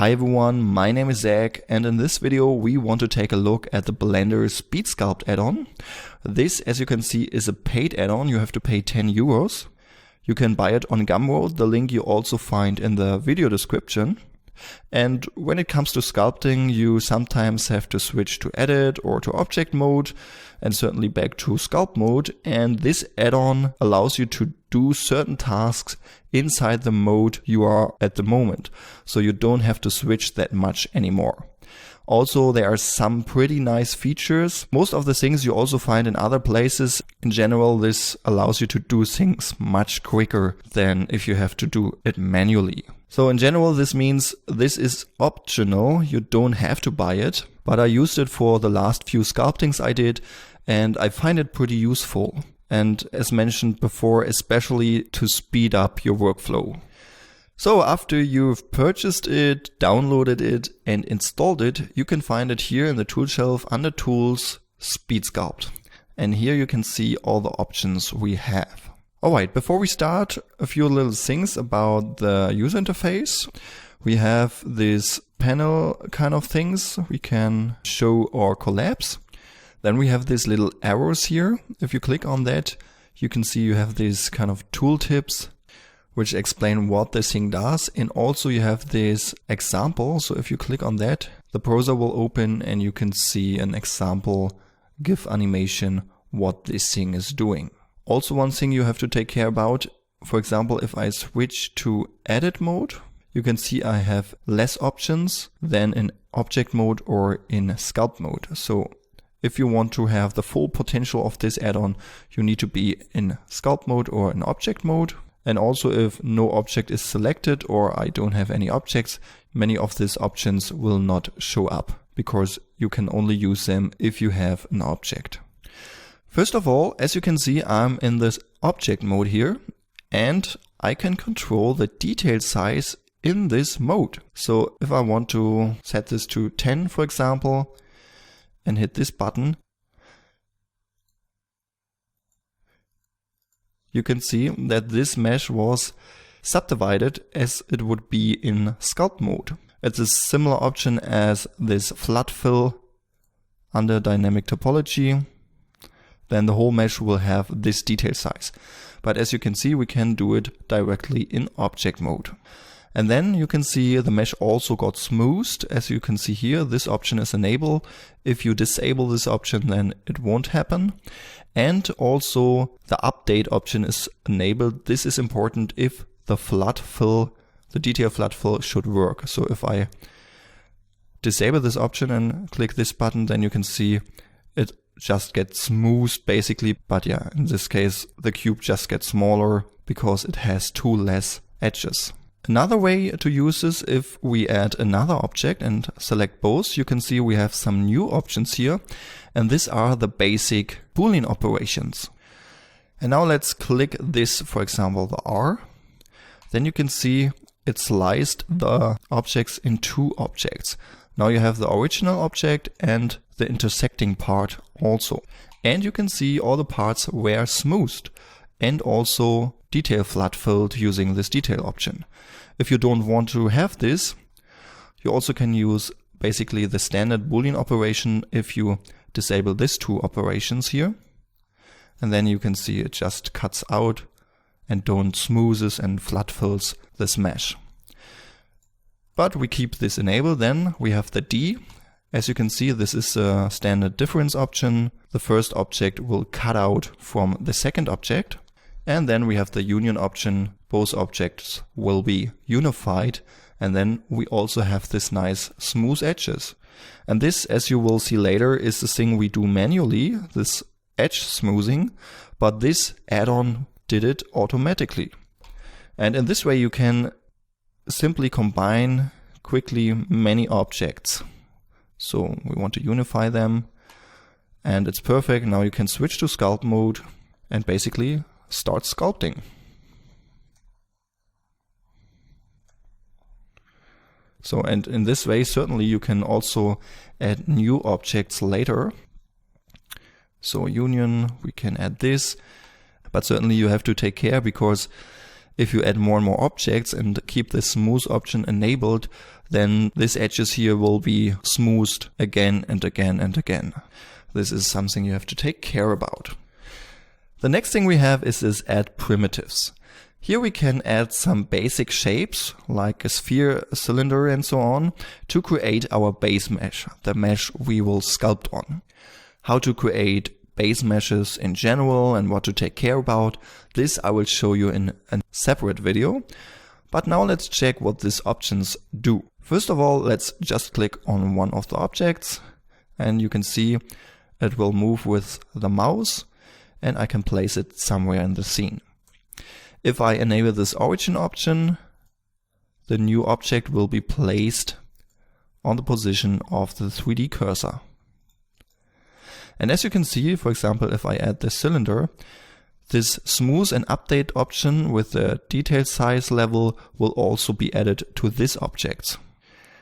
Hi everyone, my name is Zach, and in this video we want to take a look at the Blender Speed Sculpt add-on. This, as you can see, is a paid add-on. You have to pay 10 euros. You can buy it on Gumroad, the link you also find in the video description. And when it comes to sculpting, you sometimes have to switch to edit or to object mode, and certainly back to sculpt mode. And this add-on allows you to do certain tasks inside the mode you are at the moment, so you don't have to switch that much anymore. Also, there are some pretty nice features. Most of the things you also find in other places. In general, this allows you to do things much quicker than if you have to do it manually. So in general, this means this is optional. You don't have to buy it, but I used it for the last few sculptings I did, and I find it pretty useful. And as mentioned before, especially to speed up your workflow. So after you've purchased it, downloaded it and installed it, you can find it here in the tool shelf under Tools, Speed Sculpt. And here you can see all the options we have. Alright, before we start, a few little things about the user interface. We have this panel kind of things we can show or collapse. Then we have these little arrows here. If you click on that, you can see you have these kind of tooltips which explain what this thing does. And also you have this example. So if you click on that, the browser will open and you can see an example GIF animation what this thing is doing. Also, one thing you have to take care about, for example, if I switch to edit mode, you can see I have less options than in object mode or in sculpt mode. So if you want to have the full potential of this add-on, you need to be in sculpt mode or in object mode. And also if no object is selected or I don't have any objects, many of these options will not show up because you can only use them if you have an object. First of all, as you can see, I'm in this object mode here and I can control the detail size in this mode. So if I want to set this to 10, for example, and hit this button, you can see that this mesh was subdivided as it would be in sculpt mode. It's a similar option as this flood fill under dynamic topology. Then the whole mesh will have this detail size. But as you can see, we can do it directly in object mode. And then you can see the mesh also got smoothed. As you can see here, this option is enabled. If you disable this option, then it won't happen. And also the update option is enabled. This is important if the flood fill, the detail flood fill should work. So if I disable this option and click this button, then you can see it just gets smoothed basically. But yeah, in this case, the cube just gets smaller because it has two less edges. Another way to use this, if we add another object and select both, you can see we have some new options here. And these are the basic Boolean operations. And now let's click this, for example, the R. Then you can see it sliced the objects in two objects. Now you have the original object and the intersecting part also. And you can see all the parts were smoothed and also detail flood filled using this detail option. If you don't want to have this, you also can use basically the standard Boolean operation if you disable these two operations here. And then you can see it just cuts out and don't smoothes and flood fills this mesh. But we keep this enabled. Then we have the D. As you can see, this is a standard difference option. The first object will cut out from the second object. And then we have the union option. Both objects will be unified. And then we also have this nice smooth edges. And this, as you will see later, is the thing we do manually, this edge smoothing, but this add-on did it automatically. And in this way you can simply combine quickly many objects. So we want to unify them and it's perfect. Now you can switch to sculpt mode and basically start sculpting. So, and in this way, certainly you can also add new objects later. So union, we can add this, but certainly you have to take care because if you add more and more objects and keep the smooth option enabled, then these edges here will be smoothed again and again and again. This is something you have to take care about. The next thing we have is this add primitives. Here we can add some basic shapes like a sphere, a cylinder and so on to create our base mesh, the mesh we will sculpt on. How to create base meshes in general and what to take care about, this I will show you in a separate video. But now let's check what these options do. First of all, let's just click on one of the objects and you can see it will move with the mouse and I can place it somewhere in the scene. If I enable this origin option, the new object will be placed on the position of the 3D cursor. And as you can see, for example, if I add the cylinder, this smooth and update option with the detail size level will also be added to this object.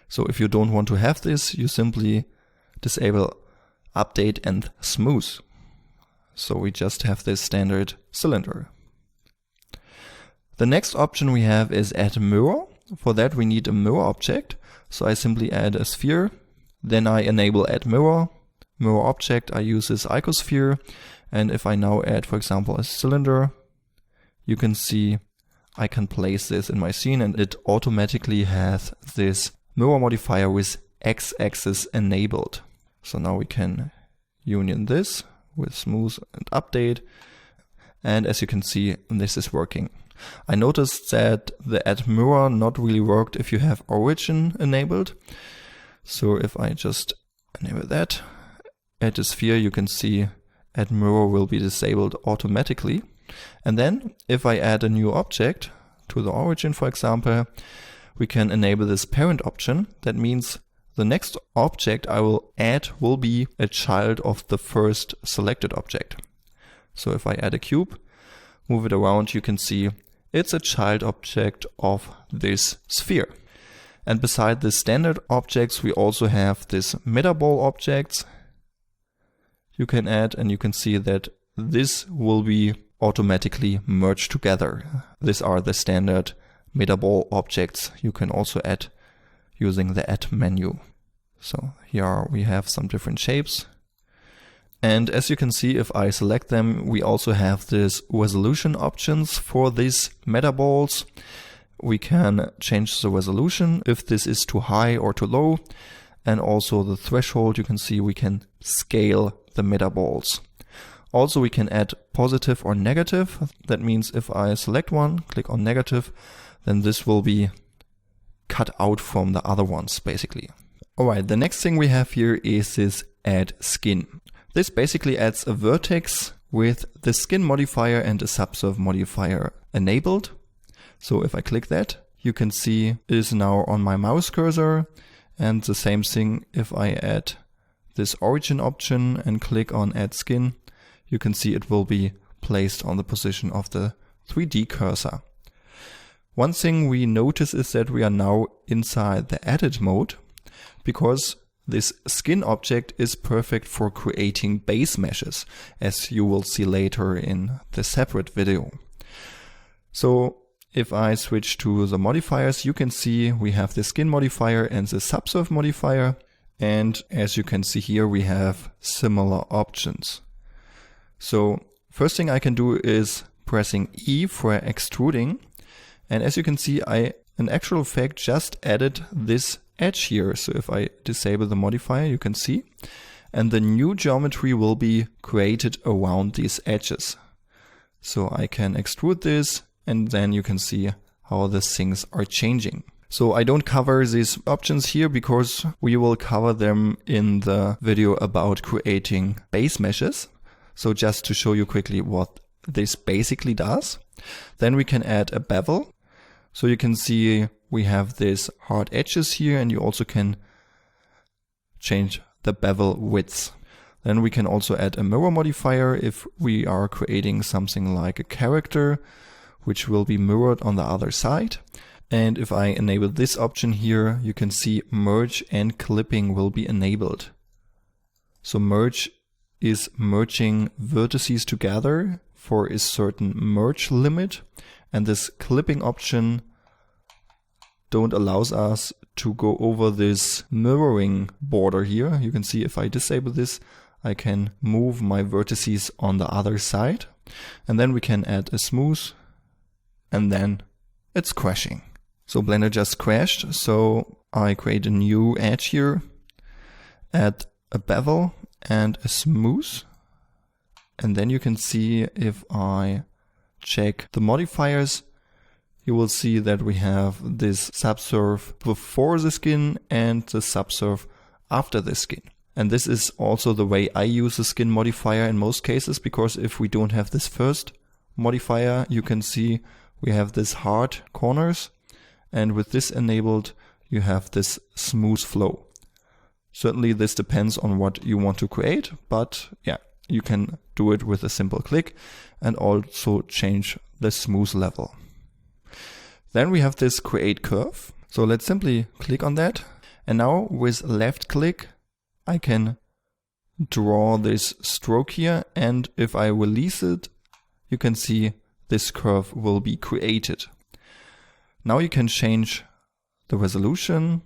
So if you don't want to have this, you simply disable update and smooth. So we just have this standard cylinder. The next option we have is add mirror. For that we need a mirror object. So I simply add a sphere. Then I enable add mirror. Mirror object, I use this icosphere. And if I now add, for example, a cylinder, you can see I can place this in my scene and it automatically has this mirror modifier with x-axis enabled. So now we can union this with smooth and update. And as you can see, this is working. I noticed that the add mirror not really worked if you have origin enabled. So if I just enable that, add a sphere, you can see add mirror will be disabled automatically. And then if I add a new object to the origin, for example, we can enable this parent option. That means the next object I will add will be a child of the first selected object. So if I add a cube, move it around, you can see it's a child object of this sphere. And beside the standard objects, we also have this metaball objects you can add, and you can see that this will be automatically merged together. These are the standard metaball objects you can also add using the add menu. So here we have some different shapes. And as you can see, if I select them, we also have this resolution options for these metaballs. We can change the resolution if this is too high or too low. And also the threshold, you can see we can scale the metaballs. Also we can add positive or negative. That means if I select one, click on negative, then this will be cut out from the other ones basically. Alright, the next thing we have here is this add skin. This basically adds a vertex with the skin modifier and a subsurf modifier enabled. So if I click that, you can see it is now on my mouse cursor. And the same thing if I add this origin option and click on add skin, you can see it will be placed on the position of the 3D cursor. One thing we notice is that we are now inside the edit mode, because this skin object is perfect for creating base meshes, as you will see later in the separate video. So if I switch to the modifiers, you can see we have the skin modifier and the subsurf modifier. And as you can see here, we have similar options. So first thing I can do is pressing E for extruding. And as you can see, I in actual fact just added this edge here. So if I disable the modifier, you can see, and the new geometry will be created around these edges. So I can extrude this, and then you can see how the things are changing. So I don't cover these options here because we will cover them in the video about creating base meshes. So just to show you quickly what this basically does. Then we can add a bevel. So you can see we have these hard edges here, and you also can change the bevel width. Then we can also add a mirror modifier if we are creating something like a character, which will be mirrored on the other side. And if I enable this option here, you can see merge and clipping will be enabled. So merge is merging vertices together for a certain merge limit. And this clipping option don't allows us to go over this mirroring border here. You can see if I disable this, I can move my vertices on the other side. And then we can add a smooth, and then it's crashing. So Blender just crashed, so I create a new edge here, add a bevel and a smooth. And then you can see if I check the modifiers, you will see that we have this subsurf before the skin and the subsurf after the skin. And this is also the way I use the skin modifier in most cases, because if we don't have this first modifier, you can see we have this hard corners, and with this enabled, you have this smooth flow. Certainly this depends on what you want to create, but yeah, you can do it with a simple click and also change the smooth level. Then we have this create curve. So let's simply click on that. And now with left click, I can draw this stroke here. And if I release it, you can see this curve will be created. Now you can change the resolution.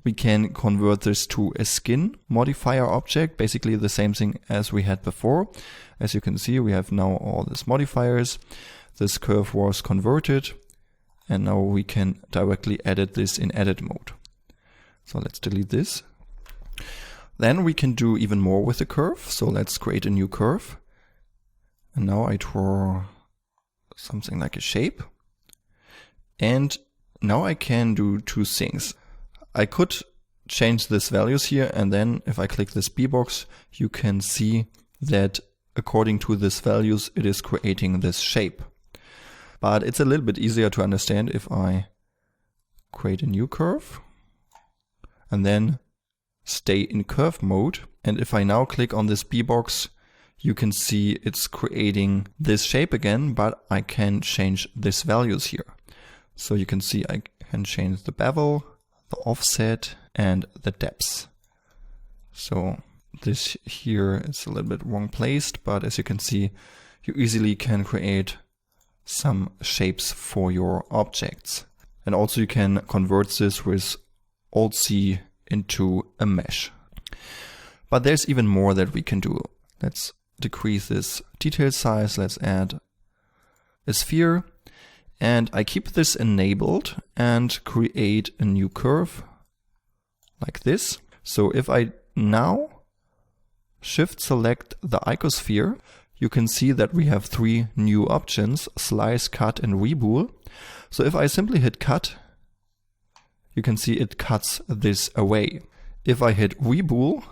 We can convert this to a skin modifier object, basically the same thing as we had before. As you can see, we have now all these modifiers. This curve was converted, and now we can directly edit this in edit mode. So let's delete this. Then we can do even more with the curve. So let's create a new curve. And now I draw something like a shape. And now I can do two things. I could change these values here, and then if I click this B box, you can see that according to these values, it is creating this shape. But it's a little bit easier to understand if I create a new curve and then stay in curve mode. And if I now click on this B box, you can see it's creating this shape again, but I can change these values here. So you can see I can change the bevel, the offset, and the depth. So this here is a little bit wrong placed, but as you can see, you easily can create some shapes for your objects. And also you can convert this with Alt-C into a mesh. But there's even more that we can do. Let's decrease this detail size. Let's add a sphere. And I keep this enabled and create a new curve like this. So if I now shift select the icosphere, you can see that we have three new options: slice, cut, and rebool. So if I simply hit cut, you can see it cuts this away. If I hit rebool,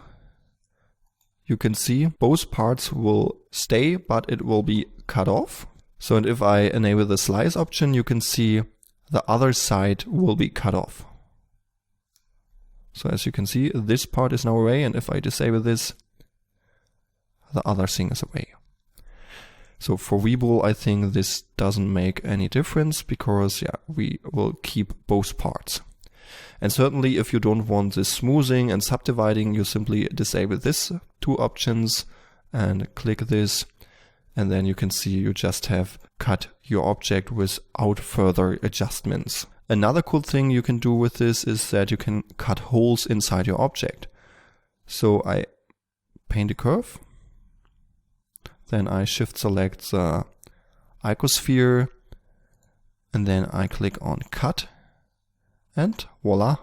you can see both parts will stay, but it will be cut off. So, and if I enable the slice option, you can see the other side will be cut off. So as you can see, this part is now away, and if I disable this, the other thing is away. So for rebool, I think this doesn't make any difference because yeah, we will keep both parts. And certainly if you don't want this smoothing and subdividing, you simply disable this two options and click this. And then you can see you just have cut your object without further adjustments. Another cool thing you can do with this is that you can cut holes inside your object. So I paint a curve. Then I shift select the icosphere. And then I click on cut. And voila,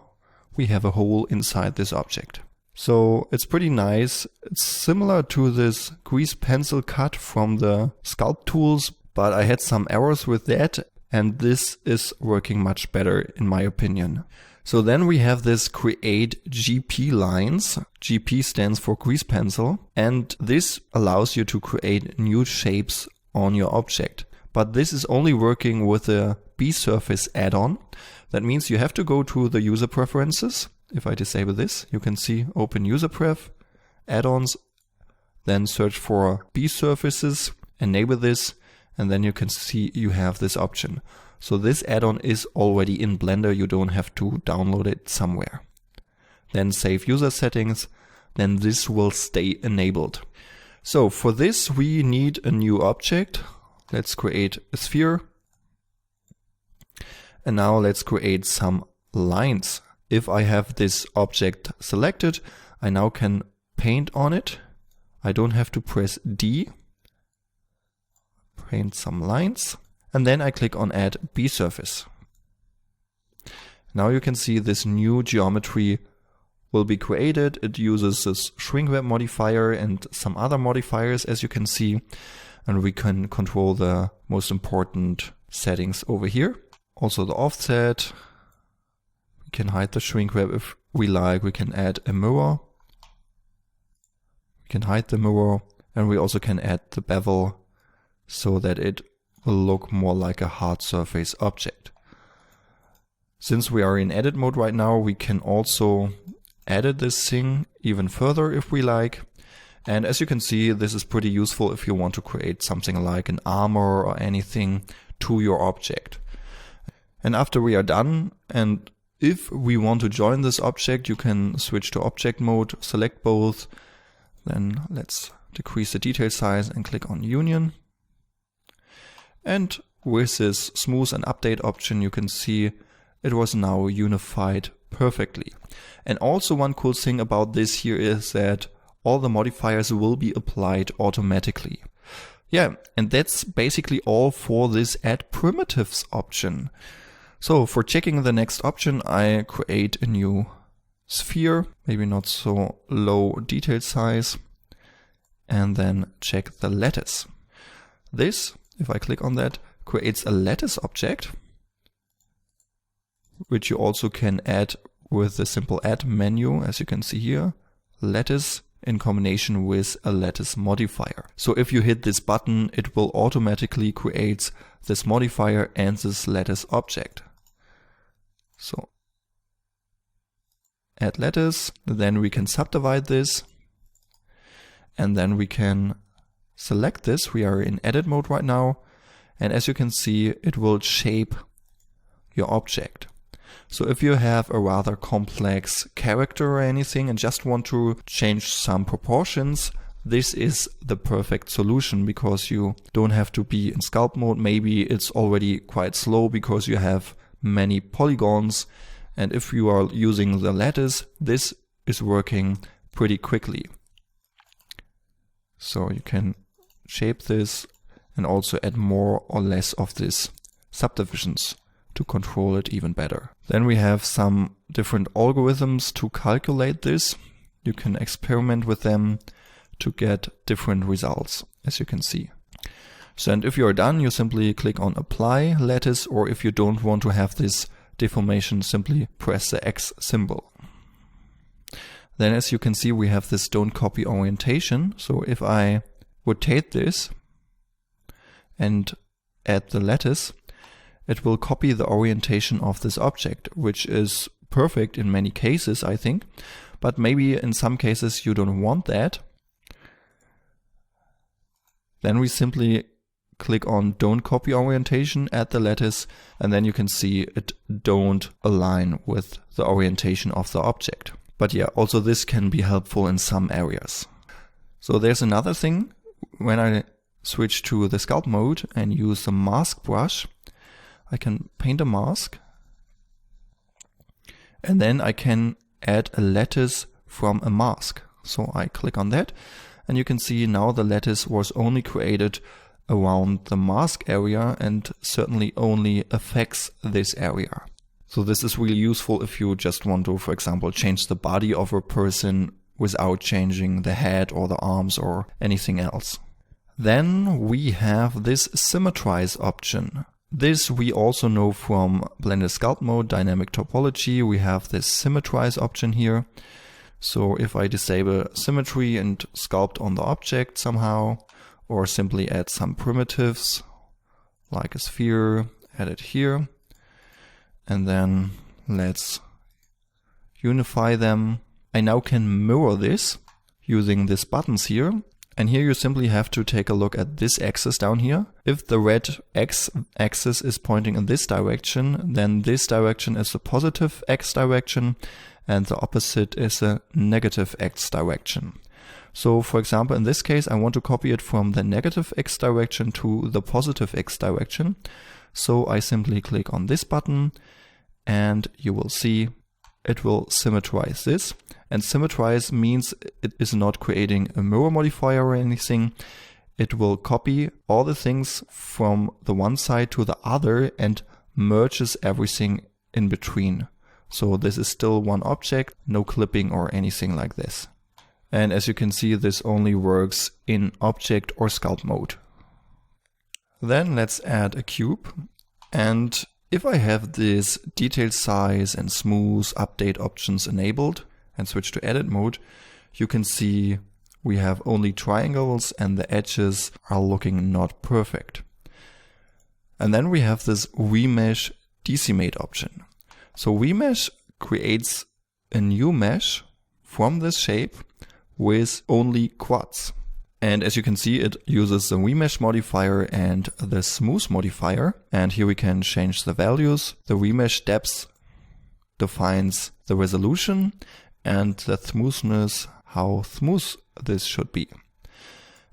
we have a hole inside this object. So it's pretty nice. It's similar to this grease pencil cut from the sculpt tools, but I had some errors with that, and this is working much better in my opinion. So then we have this create GP lines. GP stands for grease pencil, and this allows you to create new shapes on your object. But this is only working with the B-Surface add-on. That means you have to go to the user preferences. If I disable this, you can see open user pref, add-ons, then search for B-Surfaces, enable this, and then you can see you have this option. So this add-on is already in Blender, you don't have to download it somewhere. Then save user settings, then this will stay enabled. So for this we need a new object. Let's create a sphere, And now let's create some lines. If I have this object selected, I now can paint on it. I don't have to press D. Paint some lines. And then I click on Add B-Surface. Now you can see this new geometry will be created. It uses this shrink wrap modifier and some other modifiers, as you can see. And we can control the most important settings over here. Also the offset. We can hide the shrink wrap if we like. We can add a mirror. We can hide the mirror. And we also can add the bevel so that it will look more like a hard surface object. Since we are in edit mode right now, we can also edit this thing even further if we like. And as you can see, this is pretty useful if you want to create something like an armor or anything to your object. And after we are done, and if we want to join this object, you can switch to object mode, select both. Then let's decrease the detail size and click on Union. And with this smooth and update option, you can see it was now unified perfectly. And also one cool thing about this here is that all the modifiers will be applied automatically. Yeah, and that's basically all for this Add Primitives option. So for checking the next option, I create a new sphere, maybe not so low detail size, and then check the lattice. This, if I click on that, creates a lattice object, which you also can add with the simple add menu, as you can see here, lattice in combination with a lattice modifier. So if you hit this button, it will automatically create this modifier and this lattice object. So add lattice, then we can subdivide this, and then we can select this. We are in edit mode right now, and as you can see, it will shape your object. So if you have a rather complex character or anything and just want to change some proportions, this is the perfect solution because you don't have to be in sculpt mode. Maybe it's already quite slow because you have many polygons, and if you are using the lattice, this is working pretty quickly. So you can shape this and also add more or less of these subdivisions to control it even better. Then we have some different algorithms to calculate this. You can experiment with them to get different results, as you can see. So, and if you're done, you simply click on Apply Lattice, or if you don't want to have this deformation, simply press the X symbol. Then as you can see, we have this don't copy orientation. So if I rotate this and add the lattice, it will copy the orientation of this object, which is perfect in many cases, I think. But maybe in some cases you don't want that. Then we simply click on Don't Copy Orientation, add the lattice, and then you can see it don't align with the orientation of the object. But yeah, also this can be helpful in some areas. So there's another thing. When I switch to the sculpt mode and use the mask brush, I can paint a mask, and then I can add a lattice from a mask. So I click on that, and you can see now the lattice was only created around the mask area and certainly only affects this area. So this is really useful if you just want to, for example, change the body of a person without changing the head or the arms or anything else. Then we have this symmetrize option. This we also know from Blender Sculpt Mode, Dynamic Topology. We have this symmetrize option here. So if I disable symmetry and sculpt on the object somehow, or simply add some primitives like a sphere, add it here, and then let's unify them. I now can mirror this using these buttons here. And here you simply have to take a look at this axis down here. If the red X axis is pointing in this direction, then this direction is the positive X direction and the opposite is the negative X direction. So for example, in this case, I want to copy it from the negative X direction to the positive X direction. So I simply click on this button and you will see it will symmetrize this. And symmetrize means it is not creating a mirror modifier or anything. It will copy all the things from the one side to the other and merges everything in between. So this is still one object, no clipping or anything like this. And as you can see, this only works in object or sculpt mode. Then let's add a cube. And if I have this detail size and smooth update options enabled and switch to edit mode, you can see we have only triangles and the edges are looking not perfect. And then we have this remesh decimate option. So remesh creates a new mesh from this shape with only quads. And as you can see, it uses the remesh modifier and the smooth modifier. And here we can change the values. The remesh depth defines the resolution and the smoothness, how smooth this should be.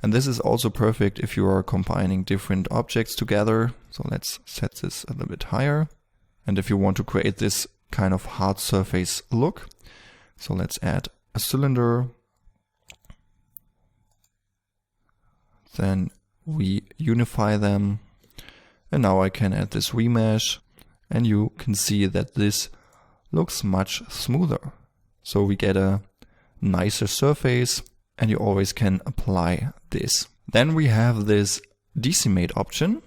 And this is also perfect if you are combining different objects together. So let's set this a little bit higher. And if you want to create this kind of hard surface look, so let's add a cylinder. Then we unify them. And now I can add this remesh. And you can see that this looks much smoother. So we get a nicer surface and you always can apply this. Then we have this decimate option.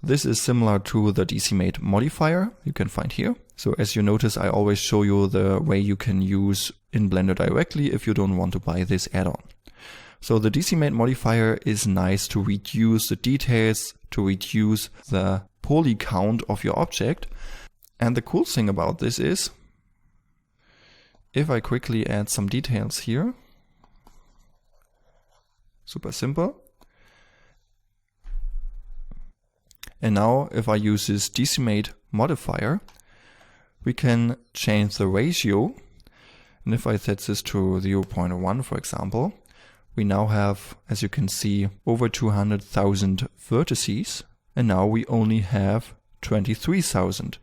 This is similar to the decimate modifier you can find here. So as you notice, I always show you the way you can use in Blender directly if you don't want to buy this add-on. So the decimate modifier is nice to reduce the details, to reduce the poly count of your object. And the cool thing about this is, if I quickly add some details here, super simple. And now if I use this decimate modifier, we can change the ratio. And if I set this to 0.1, for example, we now have, as you can see, over 200,000 vertices. And now we only have 23,000.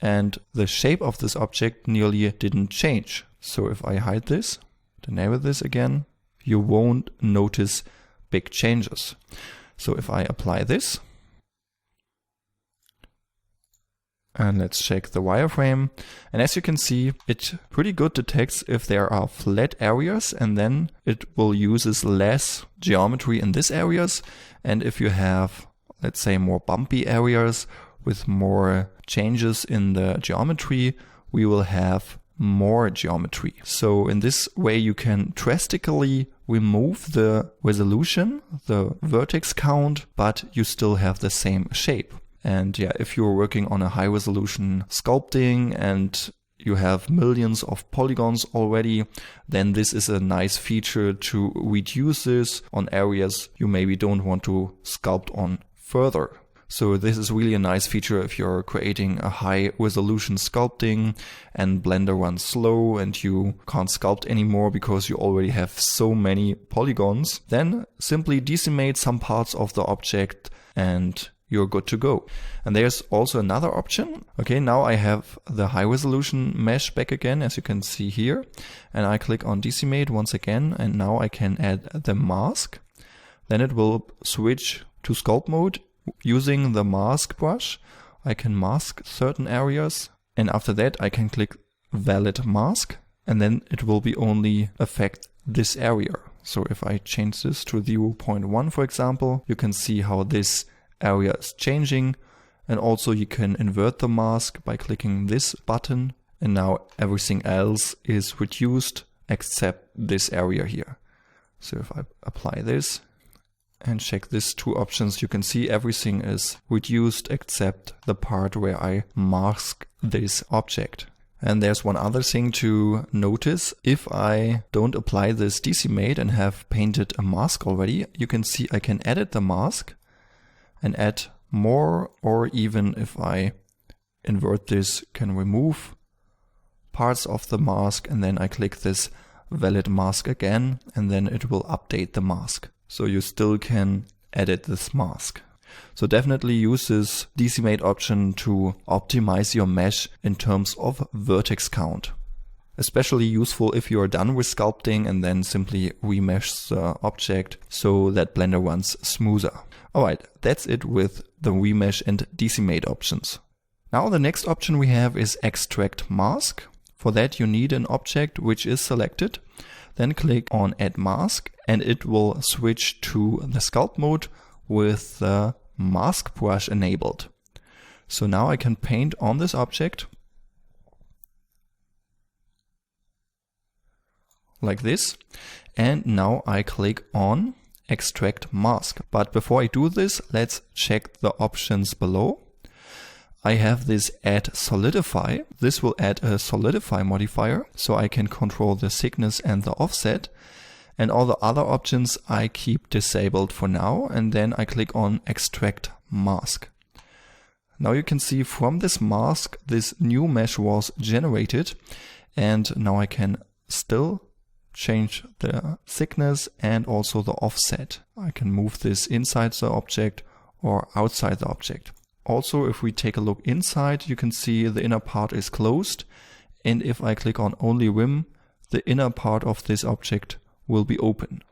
And the shape of this object nearly didn't change. So if I hide this, enable this again, you won't notice big changes. So if I apply this, and let's check the wireframe. And as you can see, it pretty good detects if there are flat areas, and then it will use less geometry in these areas. And if you have, let's say, more bumpy areas with more changes in the geometry, we will have more geometry. So in this way, you can drastically remove the resolution, the vertex count, but you still have the same shape. And yeah, if you're working on a high resolution sculpting and you have millions of polygons already, then this is a nice feature to reduce this on areas you maybe don't want to sculpt on further. So this is really a nice feature if you're creating a high resolution sculpting and Blender runs slow and you can't sculpt anymore because you already have so many polygons. Then simply decimate some parts of the object and you're good to go. And there's also another option. Okay, now I have the high resolution mesh back again, as you can see here. And I click on decimate once again, and now I can add the mask. Then it will switch to sculpt mode. Using the mask brush, I can mask certain areas. And after that, I can click valid mask. And then it will be only affect this area. So if I change this to 0.1, for example, you can see how this area is changing. And also you can invert the mask by clicking this button, and now everything else is reduced except this area here. So if I apply this and check these two options, you can see everything is reduced except the part where I mask this object. And there's one other thing to notice. If I don't apply this decimate and have painted a mask already, you can see I can edit the mask and add more, or even if I invert this, can remove parts of the mask, and then I click this valid mask again, and then it will update the mask. So you still can edit this mask. So definitely use this decimate option to optimize your mesh in terms of vertex count. Especially useful if you are done with sculpting and then simply remesh the object so that Blender runs smoother. Alright, that's it with the remesh and decimate options. Now the next option we have is extract mask. For that you need an object which is selected. Then click on add mask and it will switch to the sculpt mode with the mask brush enabled. So now I can paint on this object like this, and now I click on extract mask. But before I do this, let's check the options below. I have this add solidify. This will add a solidify modifier, so I can control the thickness and the offset. And all the other options I keep disabled for now, and then I click on extract mask. Now you can see from this mask, this new mesh was generated, and now I can still change the thickness and also the offset. I can move this inside the object or outside the object. Also, if we take a look inside, you can see the inner part is closed, and if I click on only rim, the inner part of this object will be open.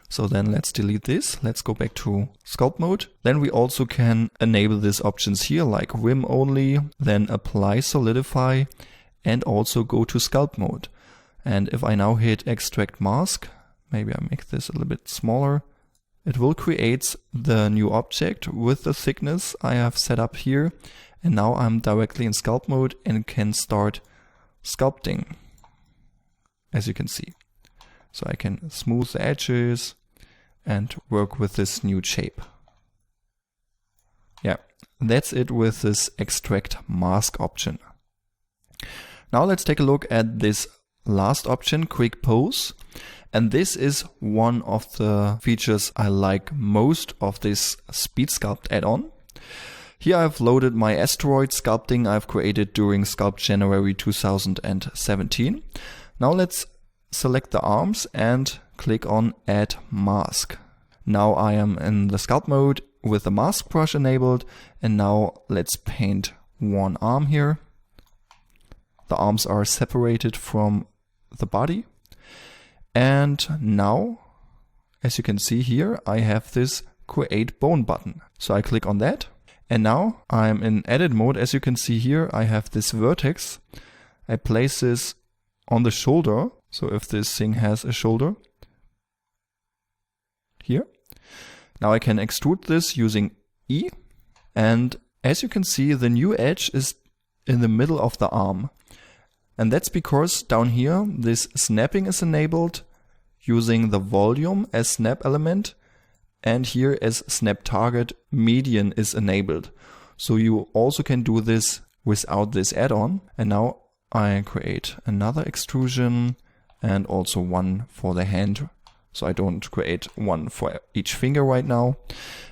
So then let's delete this. Let's go back to sculpt mode. Then we also can enable these options here, like rim only, then apply solidify, and also go to sculpt mode. And if I now hit extract mask, maybe I make this a little bit smaller, it will create the new object with the thickness I have set up here. And now I'm directly in sculpt mode and can start sculpting, as you can see. So I can smooth the edges and work with this new shape. Yeah, that's it with this extract mask option. Now let's take a look at this last option, quick pose. And this is one of the features I like most of this Speed Sculpt add-on. Here I've loaded my asteroid sculpting I've created during Sculpt January 2017. Now let's select the arms and click on add mask. Now I am in the sculpt mode with the mask brush enabled, and now let's paint one arm here. The arms are separated from the body. And now, as you can see here, I have this create bone button. So I click on that. And now I'm in edit mode. As you can see here, I have this vertex. I place this on the shoulder. So if this thing has a shoulder here. Now I can extrude this using E. And as you can see, the new edge is in the middle of the arm. And that's because down here, this snapping is enabled using the volume as snap element. And here as snap target, median is enabled. So you also can do this without this add-on. And now I create another extrusion and also one for the hand. So I don't create one for each finger right now.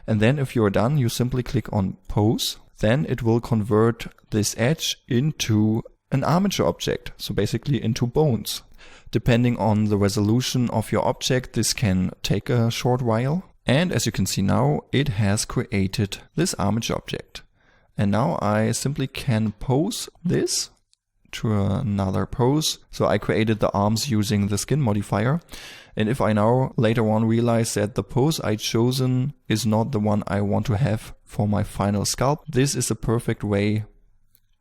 And then if you're done, you simply click on pose. Then it will convert this edge into an armature object, so basically into bones. Depending on the resolution of your object, this can take a short while. And as you can see now, it has created this armature object. And now I simply can pose this to another pose. So I created the arms using the skin modifier. And if I now later on realize that the pose I chosen is not the one I want to have for my final sculpt, this is a perfect way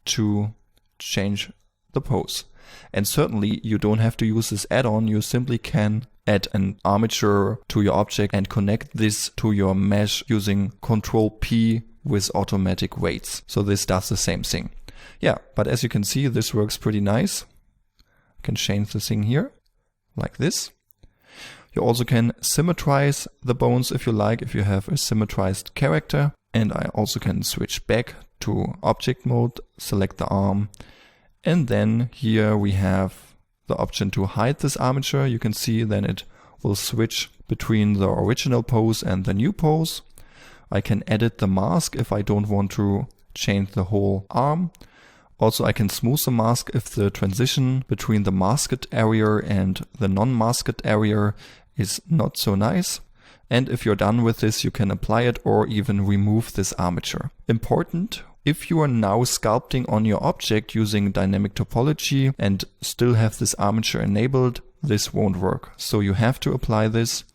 to change the pose. And certainly you don't have to use this add-on, you simply can add an armature to your object and connect this to your mesh using Ctrl P with automatic weights. So this does the same thing. Yeah, but as you can see, this works pretty nice. You can change the thing here, like this. You also can symmetrize the bones if you like, if you have a symmetrized character. And I also can switch back to object mode, select the arm. And then here we have the option to hide this armature. You can see then it will switch between the original pose and the new pose. I can edit the mask if I don't want to change the whole arm. Also, I can smooth the mask if the transition between the masked area and the non-masked area is not so nice. And if you're done with this, you can apply it or even remove this armature. Important: if you are now sculpting on your object using dynamic topology and still have this armature enabled, this won't work. So you have to apply this,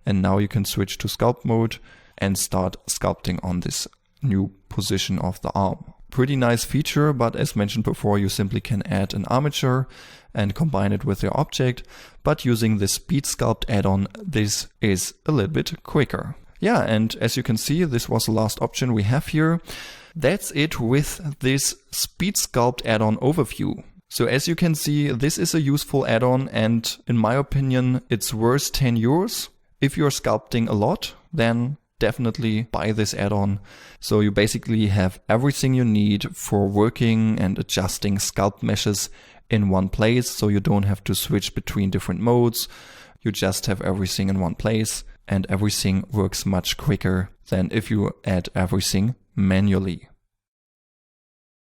and now you can switch to sculpt mode and start sculpting on this new position of the arm. Pretty nice feature, but as mentioned before, you simply can add an armature and combine it with your object, but using the Speed Sculpt add-on, this is a little bit quicker. Yeah, and as you can see, this was the last option we have here. That's it with this Speed Sculpt add-on overview. So as you can see, this is a useful add-on, and in my opinion, it's worth 10 euros. If you're sculpting a lot, then definitely buy this add-on. So you basically have everything you need for working and adjusting sculpt meshes in one place, so you don't have to switch between different modes. You just have everything in one place, and everything works much quicker than if you add everything manually.